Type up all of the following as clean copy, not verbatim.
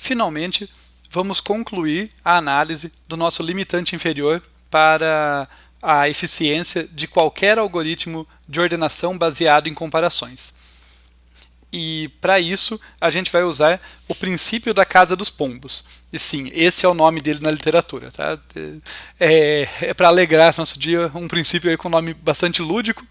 finalmente, vamos concluir a análise do nosso limitante inferior para a eficiência de qualquer algoritmo de ordenação baseado em comparações. E para isso, a gente vai usar o princípio da casa dos pombos. E sim, esse é o nome dele na literatura. Tá? Para alegrar nosso dia, um princípio aí com um nome bastante lúdico.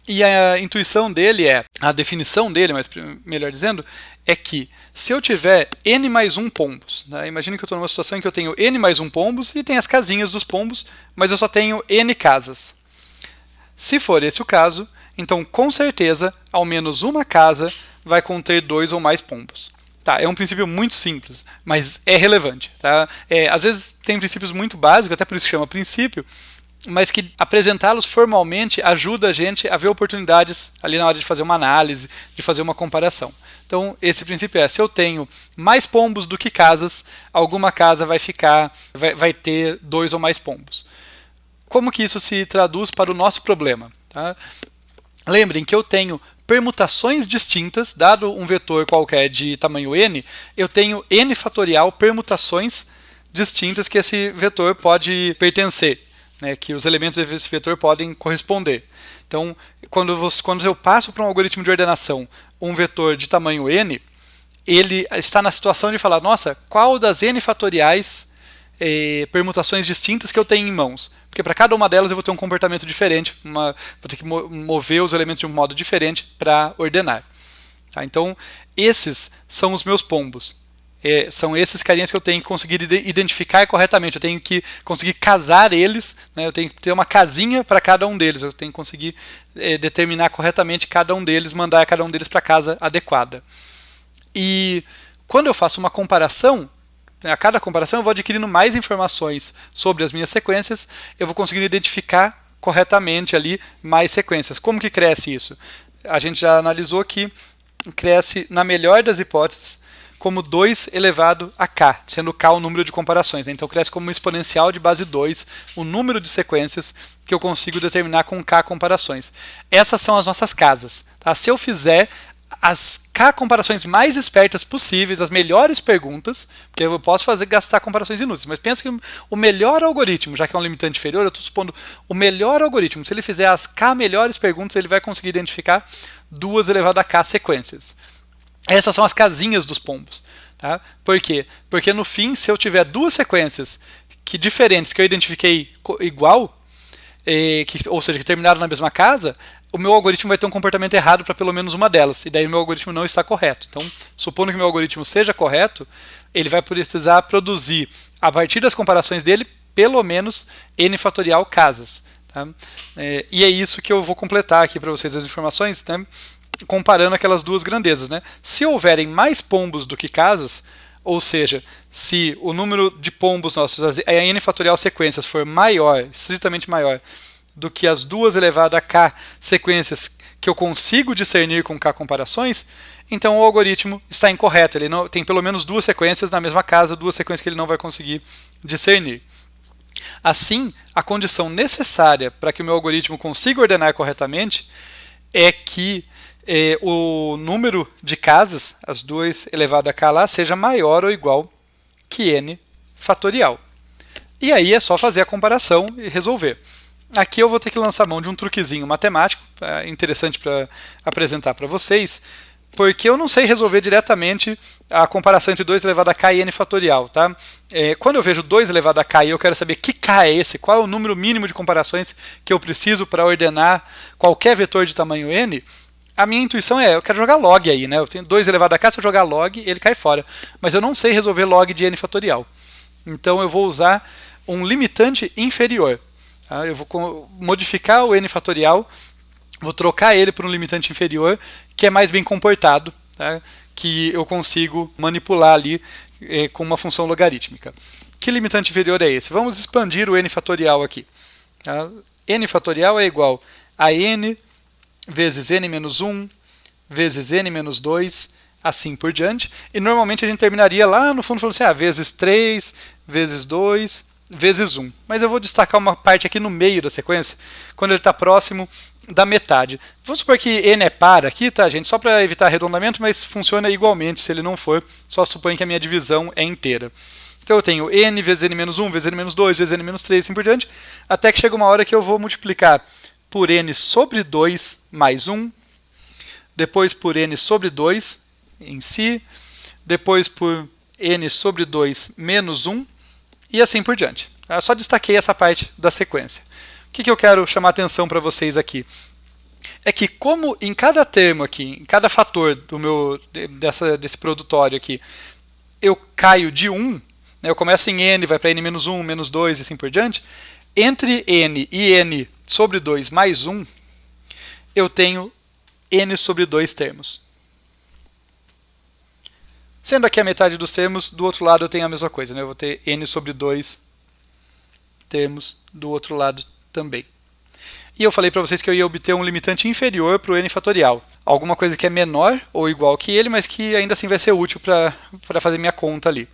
E a intuição dele a definição dele, mas melhor dizendo, é que se eu tiver n mais 1 pombos, né, imagine que eu estou numa situação em que eu tenho n mais 1 pombos e tem as casinhas dos pombos, mas eu só tenho n casas. Se for esse o caso, então com certeza, ao menos uma casa vai conter 2 ou mais pombos. Tá, é um princípio muito simples, mas é relevante. Tá? Às vezes tem princípios muito básicos, até por isso chama princípio, mas que apresentá-los formalmente ajuda a gente a ver oportunidades ali na hora de fazer uma análise, de fazer uma comparação. Então, esse princípio se eu tenho mais pombos do que casas, alguma casa vai ter 2 ou mais pombos. Como que isso se traduz para o nosso problema? Tá? Lembrem que eu tenho permutações distintas, dado um vetor qualquer de tamanho n, eu tenho n fatorial permutações distintas que esse vetor pode pertencer. Né, que os elementos desse vetor podem corresponder. Então, quando eu passo para um algoritmo de ordenação um vetor de tamanho n, ele está na situação de falar, nossa, qual das n fatoriais permutações distintas que eu tenho em mãos? Porque para cada uma delas eu vou ter um comportamento diferente, vou ter que mover os elementos de um modo diferente para ordenar. Tá? Então, esses são os meus pombos. São esses carinhas que eu tenho que conseguir identificar corretamente, eu tenho que conseguir casar eles, né? Eu tenho que ter uma casinha para cada um deles, eu tenho que conseguir determinar corretamente cada um deles, mandar cada um deles para a casa adequada. E quando eu faço uma comparação, a cada comparação eu vou adquirindo mais informações sobre as minhas sequências, eu vou conseguindo identificar corretamente ali mais sequências. Como que cresce isso? A gente já analisou que cresce, na melhor das hipóteses, como 2 elevado a k, sendo k o número de comparações. Né? Então cresce como uma exponencial de base 2, o número de sequências que eu consigo determinar com k comparações. Essas são as nossas casas. Tá? Se eu fizer as k comparações mais espertas possíveis, as melhores perguntas, porque eu posso gastar comparações inúteis, mas pensa que o melhor algoritmo, já que é um limitante inferior, eu estou supondo o melhor algoritmo, se ele fizer as k melhores perguntas, ele vai conseguir identificar 2 elevado a k sequências. Essas são as casinhas dos pombos. Tá? Por quê? Porque no fim, se eu tiver 2 sequências diferentes que eu identifiquei igual, ou seja, que terminaram na mesma casa, o meu algoritmo vai ter um comportamento errado para pelo menos uma delas, e daí o meu algoritmo não está correto. Então, supondo que o meu algoritmo seja correto, ele vai precisar produzir, a partir das comparações dele, pelo menos n fatorial casas. Tá? E é isso que eu vou completar aqui para vocês as informações, né? Comparando aquelas duas grandezas. Né? Se houverem mais pombos do que casas, ou seja, se o número de pombos nossos, a n fatorial sequências, for maior, estritamente maior, do que as 2 elevado a k sequências que eu consigo discernir com k comparações, então o algoritmo está incorreto. Ele não, tem pelo menos 2 sequências na mesma casa, 2 sequências que ele não vai conseguir discernir. Assim, a condição necessária para que o meu algoritmo consiga ordenar corretamente é que o número de casas, as 2 elevado a k lá, seja maior ou igual que n fatorial. E aí é só fazer a comparação e resolver. Aqui eu vou ter que lançar mão de um truquezinho matemático, interessante para apresentar para vocês, porque eu não sei resolver diretamente a comparação entre 2 elevado a k e n fatorial. Tá? Quando eu vejo 2 elevado a k e eu quero saber que k é esse, qual é o número mínimo de comparações que eu preciso para ordenar qualquer vetor de tamanho n, a minha intuição eu quero jogar log aí, né? Eu tenho 2 elevado a k, se eu jogar log, ele cai fora. Mas eu não sei resolver log de n fatorial. Então eu vou usar um limitante inferior. Tá? Eu vou modificar o n fatorial, vou trocar ele por um limitante inferior, que é mais bem comportado, tá? Que eu consigo manipular ali com uma função logarítmica. Que limitante inferior é esse? Vamos expandir o n fatorial aqui. Tá? N fatorial é igual a n vezes n menos 1, vezes n menos 2, assim por diante. E normalmente a gente terminaria lá no fundo falando assim, vezes 3, vezes 2, vezes 1. Mas eu vou destacar uma parte aqui no meio da sequência, quando ele está próximo da metade. Vamos supor que n é par aqui, tá, gente? Só para evitar arredondamento, mas funciona igualmente se ele não for. Só suponho que a minha divisão é inteira. Então eu tenho n vezes n menos 1, vezes n menos 2, vezes n menos 3, assim por diante, até que chega uma hora que eu vou multiplicar por n sobre 2 mais 1, depois por n sobre 2 em si, depois por n sobre 2 menos 1, e assim por diante. Eu só destaquei essa parte da sequência. O que eu quero chamar a atenção para vocês aqui? É que como em cada termo aqui, em cada fator desse produtório aqui, eu caio de 1, né, eu começo em n, vai para n menos 1, menos 2 e assim por diante, entre n e n sobre 2 mais 1, eu tenho n sobre 2 termos. Sendo aqui a metade dos termos, do outro lado eu tenho a mesma coisa, né? Eu vou ter n sobre 2 termos do outro lado também. E eu falei para vocês que eu ia obter um limitante inferior para o n fatorial. Alguma coisa que é menor ou igual que ele, mas que ainda assim vai ser útil para fazer minha conta ali.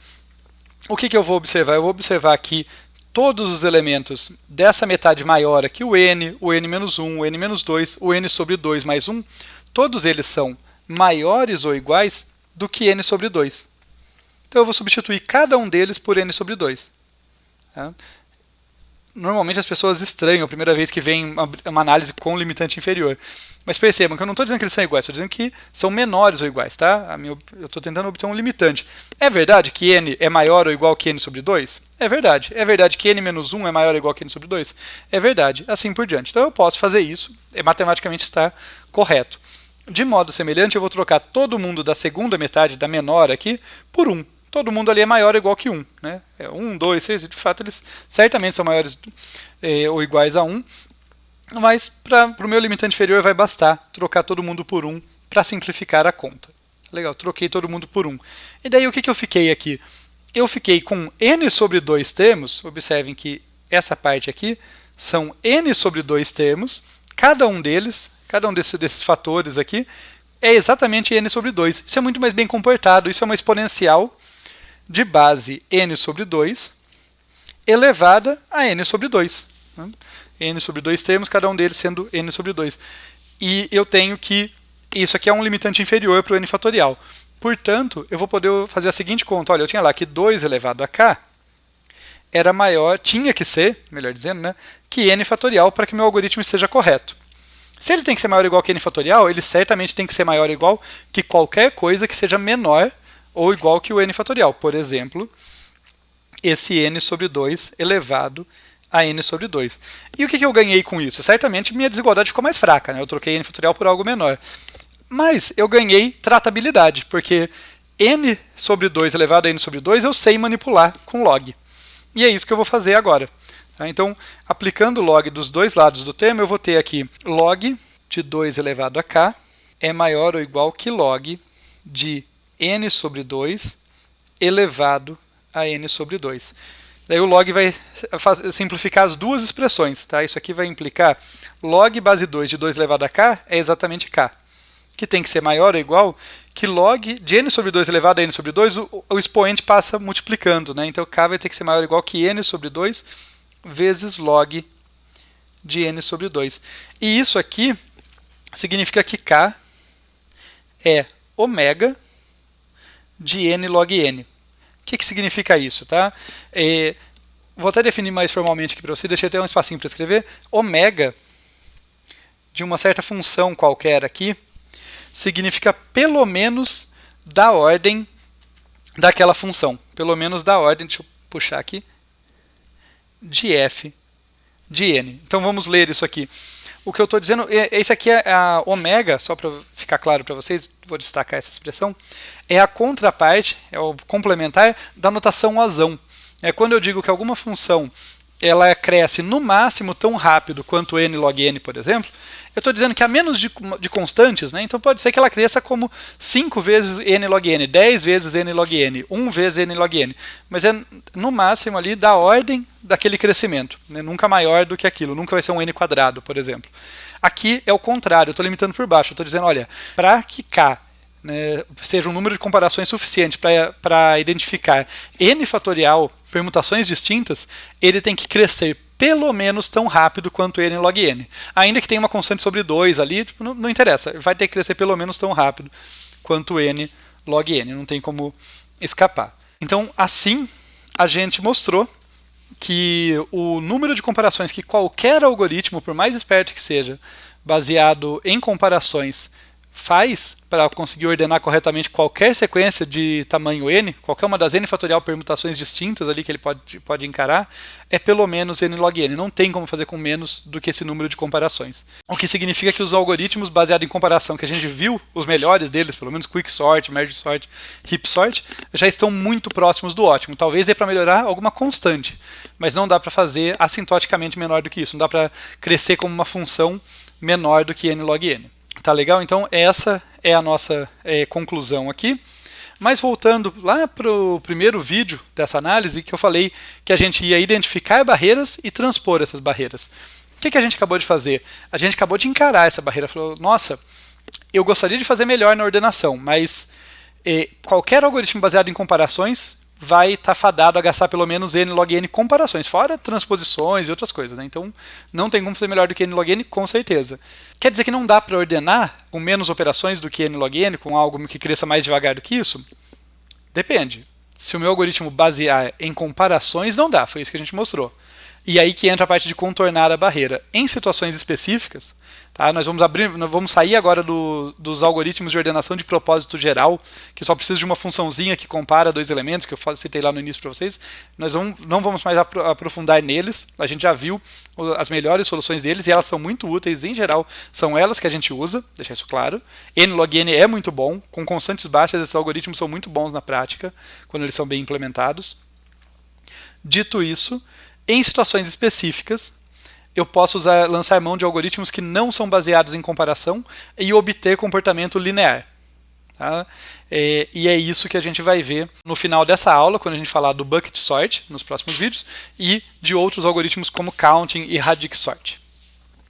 O que eu vou observar? Eu vou observar aqui todos os elementos dessa metade maior aqui, o n menos 1, o n menos 2, o n sobre 2 mais 1, todos eles são maiores ou iguais do que n sobre 2. Então eu vou substituir cada um deles por n sobre 2. Tá? Normalmente as pessoas estranham a primeira vez que vem uma análise com limitante inferior. Mas percebam que eu não estou dizendo que eles são iguais, estou dizendo que são menores ou iguais. Tá? Eu estou tentando obter um limitante. É verdade que n é maior ou igual que n sobre 2? É verdade. É verdade que n menos 1 é maior ou igual que n sobre 2? É verdade. Assim por diante. Então eu posso fazer isso, matematicamente está correto. De modo semelhante, eu vou trocar todo mundo da segunda metade, da menor aqui, por 1. Todo mundo ali é maior ou igual que 1. Né? 1, 2, 6, de fato eles certamente são maiores ou iguais a 1, mas para o meu limitante inferior vai bastar trocar todo mundo por 1 para simplificar a conta. Legal, troquei todo mundo por 1. E daí o que eu fiquei aqui? Eu fiquei com n sobre 2 termos, observem que essa parte aqui são n sobre 2 termos, cada um desses fatores aqui é exatamente n sobre 2. Isso é muito mais bem comportado, isso é uma exponencial de base n sobre 2 elevada a n sobre 2. Né? N sobre 2 termos, cada um deles sendo n sobre 2. E eu tenho que isso aqui é um limitante inferior para o n fatorial. Portanto, eu vou poder fazer a seguinte conta. Olha, eu tinha lá que 2 elevado a k era maior, tinha que ser, melhor dizendo, né, que n fatorial para que meu algoritmo esteja correto. Se ele tem que ser maior ou igual que n fatorial, ele certamente tem que ser maior ou igual que qualquer coisa que seja menor ou igual que o n fatorial. Por exemplo, esse n sobre 2 elevado a n sobre 2. E o que eu ganhei com isso? Certamente minha desigualdade ficou mais fraca, né? Eu troquei n fatorial por algo menor. Mas eu ganhei tratabilidade, porque n sobre 2 elevado a n sobre 2 eu sei manipular com log. E é isso que eu vou fazer agora. Tá? Então, aplicando log dos dois lados do termo, eu vou ter aqui log de 2 elevado a k é maior ou igual que log de n sobre 2 elevado a n sobre 2. Daí o log vai simplificar as duas expressões. Tá? Isso aqui vai implicar log base 2 de 2 elevado a k é exatamente k, que tem que ser maior ou igual que log de n sobre 2 elevado a n sobre 2, o expoente passa multiplicando. Né? Então k vai ter que ser maior ou igual que n sobre 2 vezes log de n sobre 2. E isso aqui significa que k é ômega de n log n. O que significa isso? Tá? Vou até definir mais formalmente aqui para você, deixei até um espacinho para escrever. Ômega de uma certa função qualquer aqui significa pelo menos da ordem daquela função. Pelo menos da ordem, deixa eu puxar aqui, de f de n. Então vamos ler isso aqui. O que eu estou dizendo, esse aqui é a ômega, só para ficar claro para vocês, vou destacar essa expressão, é a contraparte, é o complementar da notação azão. É quando eu digo que alguma função ela cresce no máximo tão rápido quanto n log n, por exemplo, eu estou dizendo que há menos de constantes, né? Então pode ser que ela cresça como 5 vezes n log n, 10 vezes n log n, 1 vezes n log n, mas é no máximo ali da ordem daquele crescimento, né? Nunca maior do que aquilo, nunca vai ser um n quadrado, por exemplo. Aqui é o contrário, eu estou limitando por baixo, eu estou dizendo, olha, para que k, né, seja um número de comparações suficiente para identificar n fatorial, permutações distintas, ele tem que crescer pelo menos tão rápido quanto n log n. Ainda que tenha uma constante sobre 2 ali, tipo, não interessa, vai ter que crescer pelo menos tão rápido quanto n log n, não tem como escapar. Então, assim, a gente mostrou que o número de comparações que qualquer algoritmo, por mais esperto que seja, baseado em comparações, faz para conseguir ordenar corretamente qualquer sequência de tamanho n, qualquer uma das n fatorial permutações distintas ali que ele pode encarar, é pelo menos n log n. Não tem como fazer com menos do que esse número de comparações. O que significa que os algoritmos baseados em comparação, que a gente viu, os melhores deles, pelo menos quicksort, merge sort, heap sort, já estão muito próximos do ótimo. Talvez dê para melhorar alguma constante, mas não dá para fazer assintoticamente menor do que isso. Não dá para crescer como uma função menor do que n log n. Tá legal? Então essa é a nossa conclusão aqui. Mas voltando lá para o primeiro vídeo dessa análise, que eu falei que a gente ia identificar barreiras e transpor essas barreiras. O que a gente acabou de fazer? A gente acabou de encarar essa barreira. Falou, nossa, eu gostaria de fazer melhor na ordenação, mas qualquer algoritmo baseado em comparações vai estar fadado a gastar pelo menos n log n comparações, fora transposições e outras coisas, né? Então não tem como fazer melhor do que n log n, com certeza. Quer dizer que não dá para ordenar com menos operações do que n log n, com algo que cresça mais devagar do que isso? Depende. Se o meu algoritmo basear em comparações, não dá, foi isso que a gente mostrou. E aí que entra a parte de contornar a barreira. Em situações específicas, tá, nós vamos sair agora dos algoritmos de ordenação de propósito geral, que só precisa de uma funçãozinha que compara dois elementos, que eu citei lá no início para vocês. Nós não vamos mais aprofundar neles, a gente já viu as melhores soluções deles e elas são muito úteis, em geral, são elas que a gente usa, deixar isso claro. N log n é muito bom, com constantes baixas, esses algoritmos são muito bons na prática, quando eles são bem implementados. Dito isso, em situações específicas, eu posso lançar mão de algoritmos que não são baseados em comparação e obter comportamento linear. Tá? E é isso que a gente vai ver no final dessa aula, quando a gente falar do bucket sort, nos próximos vídeos, e de outros algoritmos como counting e radix sort.